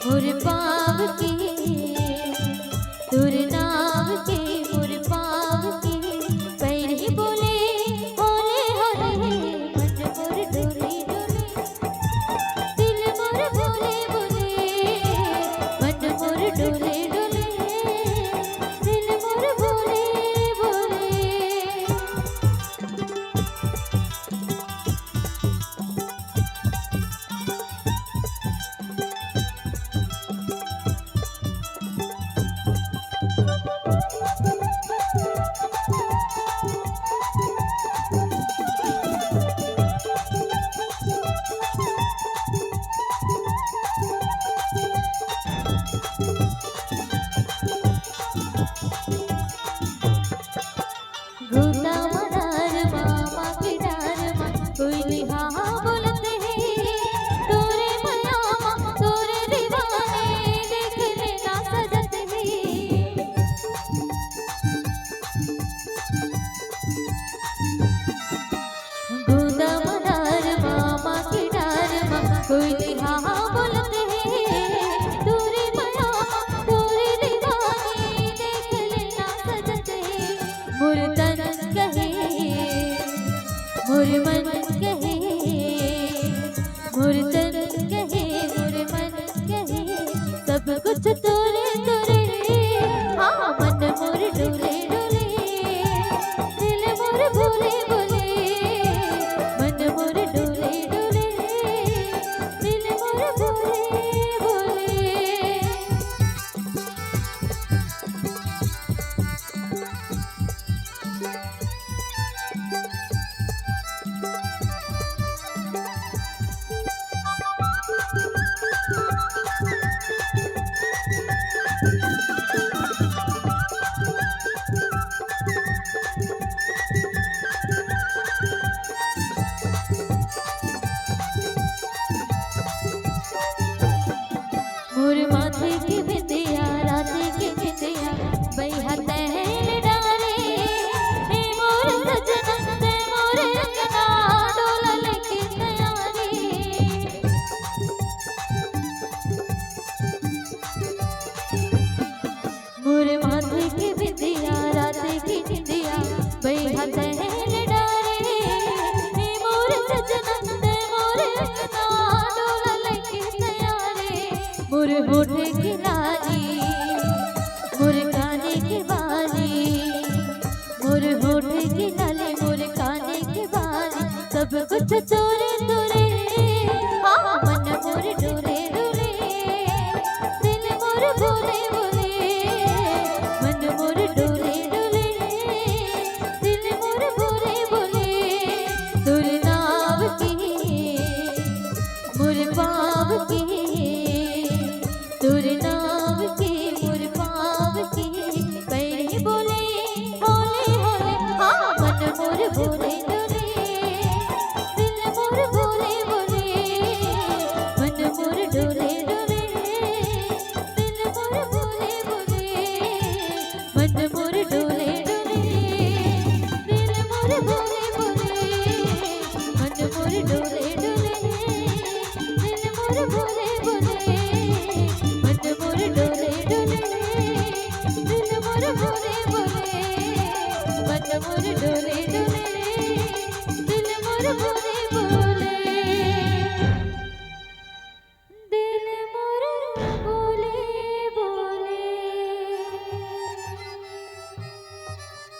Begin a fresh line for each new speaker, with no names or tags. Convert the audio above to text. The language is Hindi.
मोर पाव के तोर नाम के मोर पाव के पैर ही बोले होले होले मन मोर डोले डोले दिल मोर बोले बोले मन मोर डोले डोले दिल मोर बोले बोले। घूमता मदार मामा के डार मा कोई निहा बोलते हैं तोरे मयामा तोरे दीवाने देख लेना सजत है। घूमता मदार मामा के डार मा कोई निहा बोलते हैं तोरे मयामा तोरे दीवाने देख लेना सजत है। मोर तन कहे मोर मन कहे मोर तन कहे मोर मन कहे सब कुछ तोरे तोरे हाँ मन मोर डोले डोले दिल मोर बोले बोले मन मोर डोले डोले दिल मोर बोले बोले। मोर माथे के बिंदिया राते के बिंदिया बैहा तहल डारे हे मोर सजना ते मोर अंगना डोला लेके तैयारी। मोर माथे के बिंदिया राते के बिंदिया बैहा तहल डारे हे मोर सजना ते मोर अंगना डोला लेके तैयारी। मोर होठे की लाली मोर काने के बाली मोर होठे की लाली मोर काने के बाली सब कुछ चोरे